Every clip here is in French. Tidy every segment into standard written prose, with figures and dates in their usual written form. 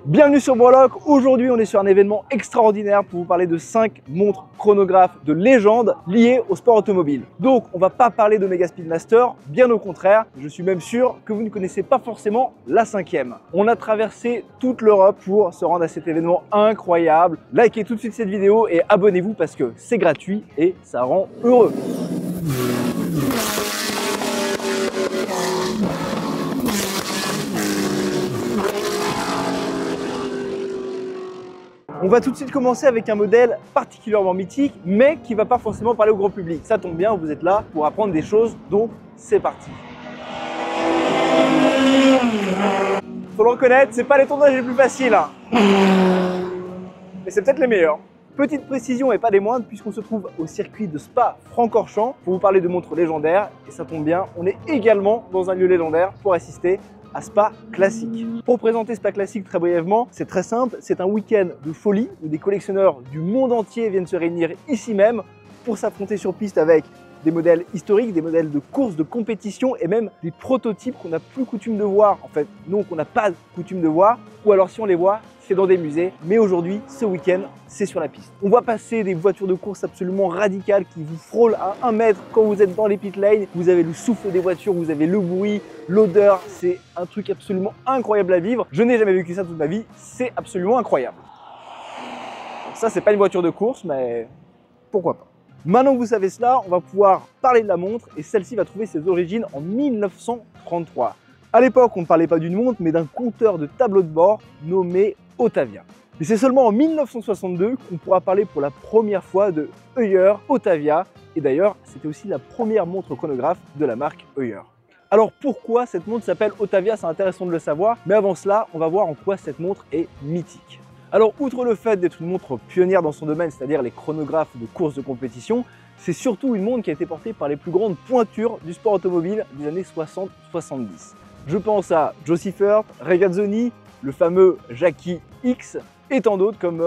Bienvenue sur Breloque. Aujourd'hui on est sur un événement extraordinaire pour vous parler de 5 montres chronographes de légende liées au sport automobile. Donc on va pas parler d'Omega Speedmaster, bien au contraire, je suis même sûr que vous ne connaissez pas forcément la 5e. On a traversé toute l'Europe pour se rendre à cet événement incroyable. Likez tout de suite cette vidéo et abonnez-vous parce que c'est gratuit et ça rend heureux. On va tout de suite commencer avec un modèle particulièrement mythique, mais qui ne va pas forcément parler au grand public. Ça tombe bien, vous êtes là pour apprendre des choses, donc c'est parti. Faut le reconnaître, c'est pas les tournages les plus faciles, hein. Mais c'est peut-être les meilleurs. Petite précision et pas des moindres, puisqu'on se trouve au circuit de Spa-Francorchamps pour vous parler de montres légendaires. Et ça tombe bien, on est également dans un lieu légendaire pour assister à Spa Classic. Pour présenter Spa Classic très brièvement, c'est très simple, c'est un week-end de folie où des collectionneurs du monde entier viennent se réunir ici même pour s'affronter sur piste avec des modèles historiques, des modèles de course, de compétition et même des prototypes qu'on n'a plus coutume de voir. En fait, non, qu'on n'a pas coutume de voir, ou alors si on les voit, c'est dans des musées. Mais aujourd'hui, ce week-end, c'est sur la piste. On voit passer des voitures de course absolument radicales qui vous frôlent à 1 mètre quand vous êtes dans les pit lanes. Vous avez le souffle des voitures, vous avez le bruit, l'odeur. C'est un truc absolument incroyable à vivre. Je n'ai jamais vécu ça toute ma vie. C'est absolument incroyable. Ça, c'est pas une voiture de course, mais pourquoi pas. Maintenant que vous savez cela, on va pouvoir parler de la montre et celle-ci va trouver ses origines en 1933. À l'époque, on ne parlait pas d'une montre, mais d'un compteur de tableau de bord nommé Otavia. Et c'est seulement en 1962 qu'on pourra parler pour la première fois de Heuer Otavia. Et d'ailleurs, c'était aussi la première montre chronographe de la marque Heuer. Alors pourquoi cette montre s'appelle Otavia? C'est intéressant de le savoir, mais avant cela, on va voir en quoi cette montre est mythique. Alors, outre le fait d'être une montre pionnière dans son domaine, c'est-à-dire les chronographes de course de compétition, c'est surtout une montre qui a été portée par les plus grandes pointures du sport automobile des années 60-70. Je pense à Joe Siffert, Regazzoni, le fameux Jackie X et tant d'autres comme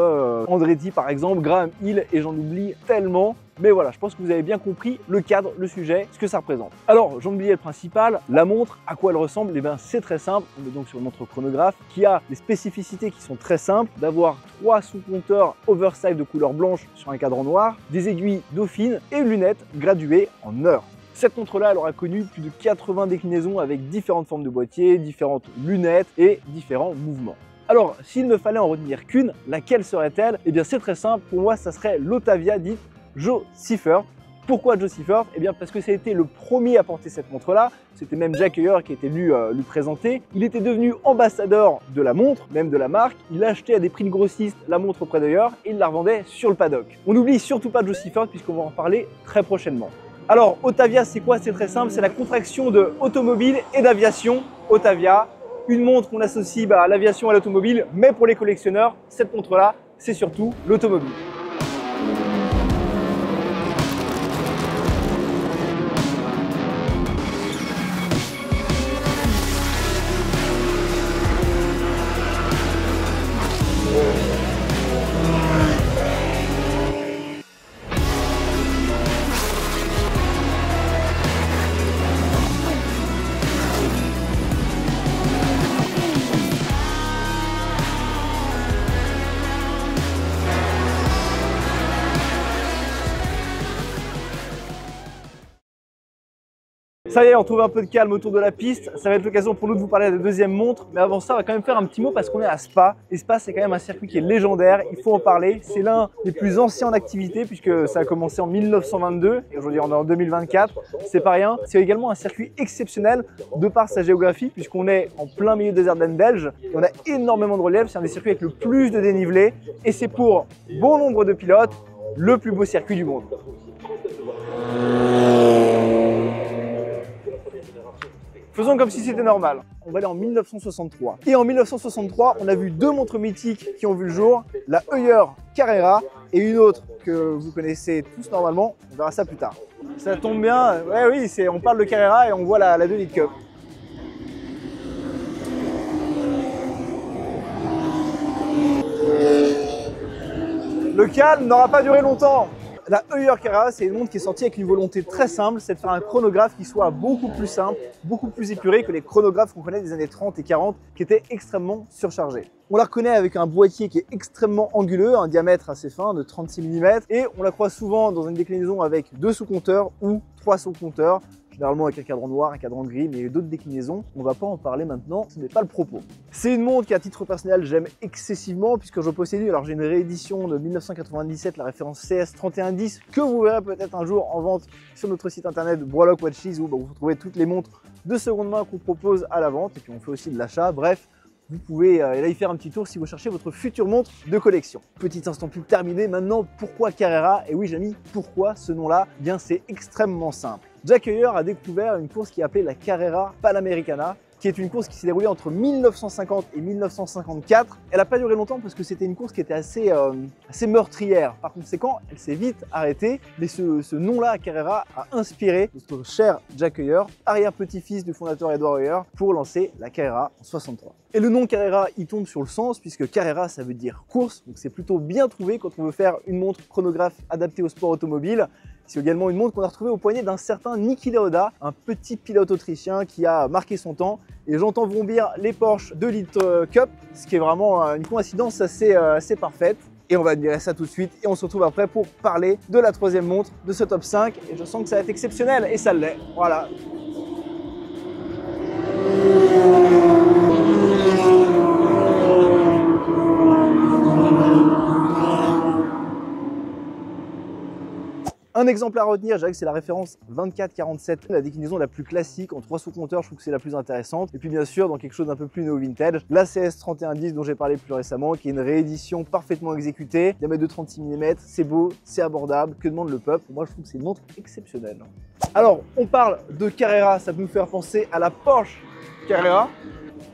Andretti par exemple, Graham Hill et j'en oublie tellement. Mais voilà, je pense que vous avez bien compris le cadre, le sujet, ce que ça représente. Alors, j'en oubliais le principal, la montre, à quoi elle ressemble? Eh bien, c'est très simple. On est donc sur une montre chronographe qui a des spécificités qui sont très simples, d'avoir 3 sous-compteurs oversize de couleur blanche sur un cadran noir, des aiguilles dauphines et une lunette graduée en heure. Cette montre-là, elle aura connu plus de 80 déclinaisons avec différentes formes de boîtier, différentes lunettes et différents mouvements. Alors, s'il ne fallait en retenir qu'une, laquelle serait-elle? Eh bien, c'est très simple. Pour moi, ça serait l'Otavia dite Joe Siffert. Pourquoi Joe Siffert? Eh bien parce que ça a été le premier à porter cette montre-là. C'était même Jack Heuer qui était venu lui présenter. Il était devenu ambassadeur de la montre, même de la marque. Il achetait à des prix de grossiste la montre auprès d'Heuer et il la revendait sur le paddock. On n'oublie surtout pas Joe Siffert puisqu'on va en parler très prochainement. Alors Otavia, c'est quoi? C'est très simple, c'est la contraction de automobile et d'aviation. Otavia, une montre qu'on associe à l'aviation et à l'automobile, mais pour les collectionneurs, cette montre-là, c'est surtout l'automobile. Ça y est, on trouve un peu de calme autour de la piste. Ça va être l'occasion pour nous de vous parler de la deuxième montre. Mais avant ça, on va quand même faire un petit mot parce qu'on est à Spa. Et Spa, c'est quand même un circuit qui est légendaire. Il faut en parler. C'est l'un des plus anciens en activité puisque ça a commencé en 1922 et aujourd'hui on est en 2024. C'est pas rien. C'est également un circuit exceptionnel de par sa géographie puisqu'on est en plein milieu des Ardennes belges. Et on a énormément de relief. C'est un des circuits avec le plus de dénivelé. Et c'est pour bon nombre de pilotes le plus beau circuit du monde. Faisons comme si c'était normal. On va aller en 1963. Et en 1963, on a vu 2 montres mythiques qui ont vu le jour, la Heuer Carrera et une autre que vous connaissez tous normalement. On verra ça plus tard. Ça tombe bien. Ouais, oui, on parle de Carrera et on voit la 2 Litre Cup. Le calme n'aura pas duré longtemps. La Heuer Carrera, c'est une montre qui est sortie avec une volonté très simple, c'est de faire un chronographe qui soit beaucoup plus simple, beaucoup plus épuré que les chronographes qu'on connaît des années 30 et 40 qui étaient extrêmement surchargés. On la reconnaît avec un boîtier qui est extrêmement anguleux, un diamètre assez fin de 36 mm, et on la croise souvent dans une déclinaison avec 2 sous-compteurs ou 3 sous-compteurs, généralement avec un cadran noir, un cadran gris, mais d'autres déclinaisons. On va pas en parler maintenant, ce n'est pas le propos. C'est une montre qu'à titre personnel j'aime excessivement puisque je possède, alors j'ai une réédition de 1997, la référence CS3110, que vous verrez peut-être un jour en vente sur notre site internet Brolock Watches où vous trouvez toutes les montres de seconde main qu'on propose à la vente et puis on fait aussi de l'achat. Bref, vous pouvez aller y faire un petit tour si vous cherchez votre future montre de collection. Petit instant pub terminé, maintenant pourquoi Carrera? Et oui j'ai mis pourquoi ce nom-là? Eh bien c'est extrêmement simple. Jack Heuer a découvert une course qui est appelée la Carrera Panamericana, qui est une course qui s'est déroulée entre 1950 et 1954. Elle n'a pas duré longtemps parce que c'était une course qui était assez meurtrière. Par conséquent, elle s'est vite arrêtée. Mais ce nom-là, Carrera, a inspiré notre cher Jack Heuer, arrière-petit-fils du fondateur Edward Heuer, pour lancer la Carrera en 63. Et le nom Carrera, il tombe sur le sens puisque Carrera, ça veut dire course. Donc c'est plutôt bien trouvé quand on veut faire une montre chronographe adaptée au sport automobile. C'est également une montre qu'on a retrouvée au poignet d'un certain Niki Lauda, un petit pilote autrichien qui a marqué son temps. Et j'entends vrombir les Porsche 2 litres Cup, ce qui est vraiment une coïncidence assez parfaite. Et on va admirer ça tout de suite et on se retrouve après pour parler de la troisième montre de ce top 5. Et je sens que ça va être exceptionnel et ça l'est. Voilà. Un exemplaire à retenir, je dirais que c'est la référence 2447, la déclinaison la plus classique en 3 sous-compteurs, je trouve que c'est la plus intéressante. Et puis bien sûr, dans quelque chose d'un peu plus néo-vintage, la CS3110 dont j'ai parlé plus récemment, qui est une réédition parfaitement exécutée, diamètre de 36 mm, c'est beau, c'est abordable, que demande le peuple? Moi je trouve que c'est une montre exceptionnelle. Alors, on parle de Carrera, ça peut nous faire penser à la Porsche Carrera.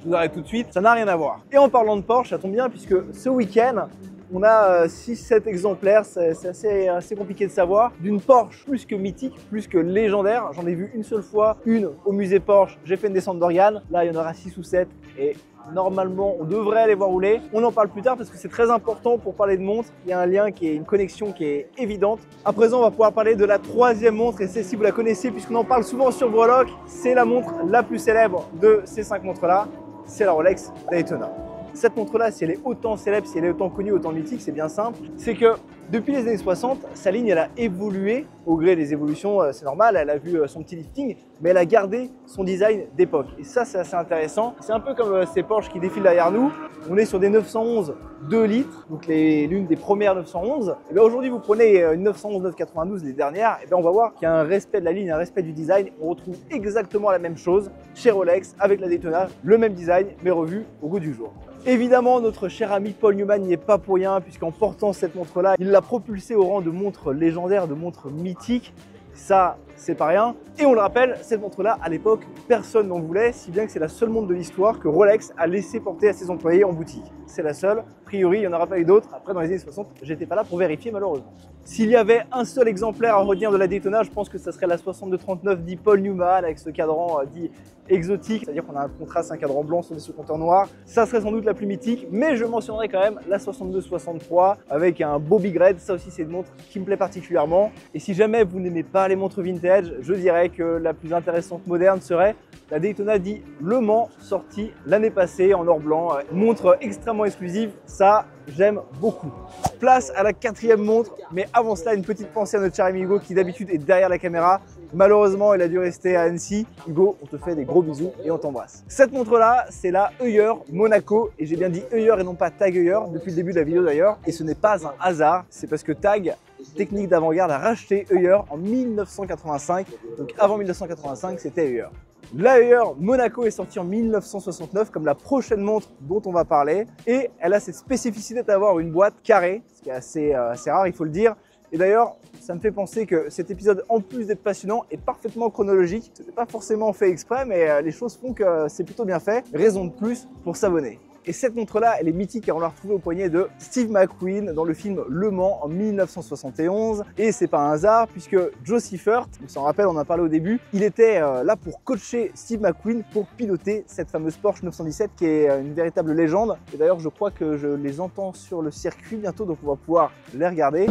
Je vous arrête tout de suite, ça n'a rien à voir. Et en parlant de Porsche, ça tombe bien puisque ce week-end, on a 6-7 exemplaires, c'est assez compliqué de savoir, d'une Porsche plus que mythique, plus que légendaire. J'en ai vu une seule fois, une au musée Porsche, j'ai fait une descente d'organes. Là, il y en aura 6 ou 7 et normalement, on devrait les voir rouler. On en parle plus tard parce que c'est très important pour parler de montre. Il y a un lien une connexion qui est évidente. À présent, on va pouvoir parler de la troisième montre et c'est, si vous la connaissez, puisqu'on en parle souvent sur Brolock, c'est la montre la plus célèbre de ces 5 montres-là, c'est la Rolex Daytona. Cette montre-là, si elle est autant célèbre, si elle est autant connue, autant mythique, c'est bien simple. C'est que depuis les années 60, sa ligne, elle a évolué au gré des évolutions, c'est normal, elle a vu son petit lifting, mais elle a gardé son design d'époque. Et ça, c'est assez intéressant. C'est un peu comme ces Porsche qui défilent derrière nous. On est sur des 911 2 litres, donc l'une des premières 911. Et bien aujourd'hui, vous prenez une 911 992, les dernières, et bien on va voir qu'il y a un respect de la ligne, un respect du design. On retrouve exactement la même chose chez Rolex avec la Daytona, le même design, mais revu au goût du jour. Évidemment, notre cher ami Paul Newman n'y est pas pour rien, puisqu'en portant cette montre-là, il l'a propulsée au rang de montre légendaire, de montre mythique. Ça, c'est pas rien. Et on le rappelle, cette montre-là, à l'époque, personne n'en voulait, si bien que c'est la seule montre de l'histoire que Rolex a laissé porter à ses employés en boutique. C'est la seule. A priori, il n'y en aura pas eu d'autres. Après, dans les années 60, j'étais pas là pour vérifier, malheureusement. S'il y avait un seul exemplaire à retenir de la Daytona, je pense que ça serait la 6239 dit Paul Newman, avec ce cadran dit exotique, c'est-à-dire qu'on a un contraste, un cadran blanc sur des sous-compteurs noirs. Ça serait sans doute la plus mythique, mais je mentionnerai quand même la 6263 avec un beau big red. Ça aussi, c'est une montre qui me plaît particulièrement. Et si jamais vous n'aimez pas les montres vintage, je dirais que la plus intéressante moderne serait la Daytona dit Le Mans, sortie l'année passée en or blanc. Montre extrêmement exclusive, ça j'aime beaucoup. Place à la quatrième montre, mais avant cela, une petite pensée à notre cher ami Hugo qui d'habitude est derrière la caméra. Malheureusement, il a dû rester à Annecy. Hugo, on te fait des gros bisous et on t'embrasse. Cette montre-là, c'est la Heuer Monaco. Et j'ai bien dit Heuer et non pas Tag Heuer depuis le début de la vidéo d'ailleurs. Et ce n'est pas un hasard, c'est parce que Tag, technique d'avant-garde, a racheté Heuer en 1985. Donc avant 1985, c'était Heuer. La Heuer Monaco est sortie en 1969 comme la prochaine montre dont on va parler. Et elle a cette spécificité d'avoir une boîte carrée, ce qui est assez rare, il faut le dire. Et d'ailleurs, ça me fait penser que cet épisode, en plus d'être passionnant, est parfaitement chronologique. Ce n'est pas forcément fait exprès, mais les choses font que c'est plutôt bien fait. Raison de plus pour s'abonner. Et cette montre-là, elle est mythique car on l'a retrouvée au poignet de Steve McQueen dans le film Le Mans en 1971. Et c'est pas un hasard puisque Joe Seifert, on s'en rappelle, on en a parlé au début, il était là pour coacher Steve McQueen pour piloter cette fameuse Porsche 917 qui est une véritable légende. Et d'ailleurs, je crois que je les entends sur le circuit bientôt, donc on va pouvoir les regarder.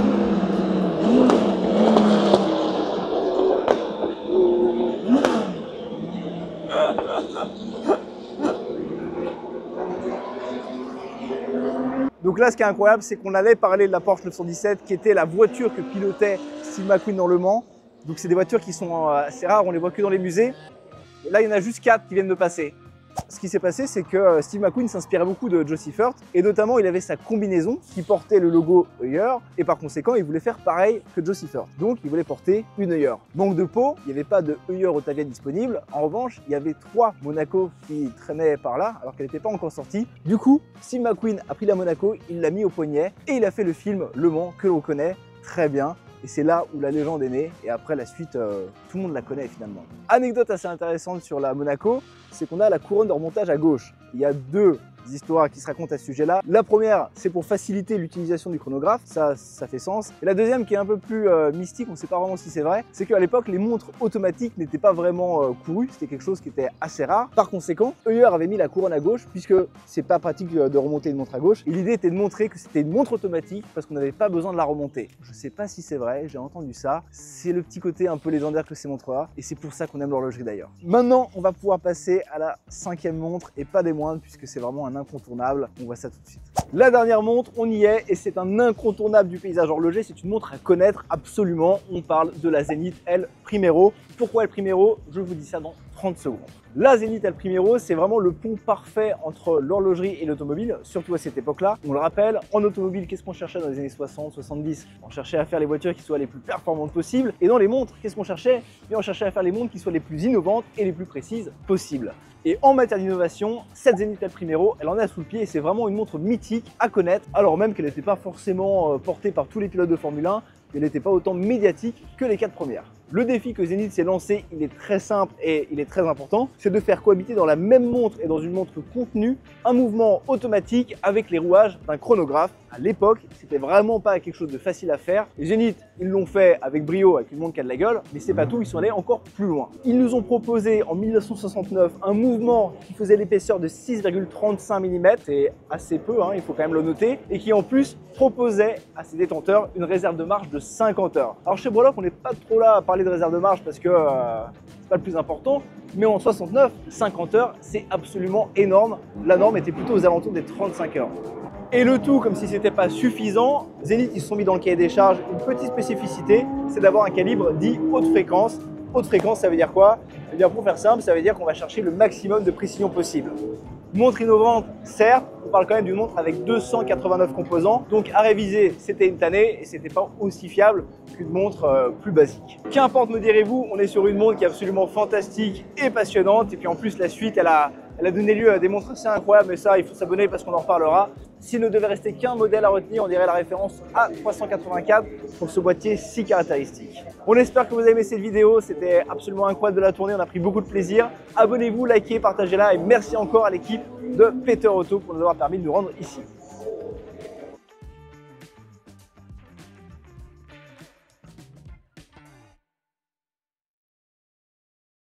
Donc là, ce qui est incroyable, c'est qu'on allait parler de la Porsche 917, qui était la voiture que pilotait Steve McQueen dans Le Mans. Donc c'est des voitures qui sont assez rares, on les voit que dans les musées. Et là, il y en a juste 4 qui viennent de passer. Ce qui s'est passé, c'est que Steve McQueen s'inspirait beaucoup de Joe Seifert et notamment il avait sa combinaison qui portait le logo Heuer et par conséquent il voulait faire pareil que Joe Seifert. Donc il voulait porter une Heuer. Manque de peau, il n'y avait pas de Heuer Autavia disponible. En revanche, il y avait 3 Monaco qui traînaient par là alors qu'elle n'était pas encore sortie. Du coup, Steve McQueen a pris la Monaco, il l'a mis au poignet et il a fait le film Le Mans que l'on connaît très bien. Et c'est là où la légende est née, et après la suite, tout le monde la connaît finalement. Anecdote assez intéressante sur la Monaco, c'est qu'on a la couronne de remontage à gauche. Il y a 2 histoires qui se racontent à ce sujet-là. La première, c'est pour faciliter l'utilisation du chronographe, ça fait sens. Et la deuxième, qui est un peu plus mystique, on ne sait pas vraiment si c'est vrai, c'est qu'à l'époque, les montres automatiques n'étaient pas vraiment courues, c'était quelque chose qui était assez rare. Par conséquent, Heuer avait mis la couronne à gauche, puisque c'est pas pratique de remonter une montre à gauche. Et l'idée était de montrer que c'était une montre automatique, parce qu'on n'avait pas besoin de la remonter. Je ne sais pas si c'est vrai, j'ai entendu ça. C'est le petit côté un peu légendaire que ces montres-là, et c'est pour ça qu'on aime l'horlogerie d'ailleurs. Maintenant, on va pouvoir passer à la 5e montre, et pas des moindres, puisque c'est vraiment un incontournable. On voit ça tout de suite. La dernière montre, on y est et c'est un incontournable du paysage horloger. C'est une montre à connaître absolument. On parle de la Zenith El Primero. Pourquoi El Primero? Je vous dis ça dans 30 secondes. La Zenith El Primero, c'est vraiment le pont parfait entre l'horlogerie et l'automobile, surtout à cette époque-là. On le rappelle, en automobile, qu'est-ce qu'on cherchait dans les années 60, 70? On cherchait à faire les voitures qui soient les plus performantes possibles. Et dans les montres, qu'est-ce qu'on cherchait? On cherchait à faire les montres qui soient les plus innovantes et les plus précises possibles. Et en matière d'innovation, cette Zenith El Primero, elle en a sous le pied et c'est vraiment une montre mythique à connaître, alors même qu'elle n'était pas forcément portée par tous les pilotes de Formule 1, elle n'était pas autant médiatique que les 4 premières. Le défi que Zenith s'est lancé, il est très simple et il est très important, c'est de faire cohabiter dans la même montre et dans une montre contenue un mouvement automatique avec les rouages d'un chronographe. À l'époque, c'était vraiment pas quelque chose de facile à faire. Les Zenith, ils l'ont fait avec brio, avec une montre qui a de la gueule, mais c'est pas tout, ils sont allés encore plus loin. Ils nous ont proposé en 1969 un mouvement qui faisait l'épaisseur de 6,35 mm, c'est assez peu, hein, il faut quand même le noter, et qui en plus proposait à ses détenteurs une réserve de marche de 50 heures. Alors chez Breloque, on n'est pas trop là à parler de réserve de marche parce que c'est pas le plus important, mais en 69, 50 heures, c'est absolument énorme. La norme était plutôt aux alentours des 35 heures. Et le tout, comme si c'était pas suffisant, Zenith, ils se sont mis dans le cahier des charges une petite spécificité, c'est d'avoir un calibre dit haute fréquence. Haute fréquence, ça veut dire quoi? Eh bien, pour faire simple, ça veut dire qu'on va chercher le maximum de précision possible. Montre innovante, certes, on parle quand même d'une montre avec 289 composants, donc à réviser, c'était une tannée et c'était pas aussi fiable qu'une montre plus basique. Qu'importe, me direz-vous, on est sur une montre qui est absolument fantastique et passionnante, et puis en plus la suite, elle a donné lieu à des montres assez incroyables, mais ça, il faut s'abonner parce qu'on en reparlera. S'il ne devait rester qu'un modèle à retenir, on dirait la référence A384 pour ce boîtier si caractéristique. On espère que vous avez aimé cette vidéo, c'était absolument incroyable de la tourner, on a pris beaucoup de plaisir. Abonnez-vous, likez, partagez-la et merci encore à l'équipe de Peter Auto pour nous avoir permis de nous rendre ici.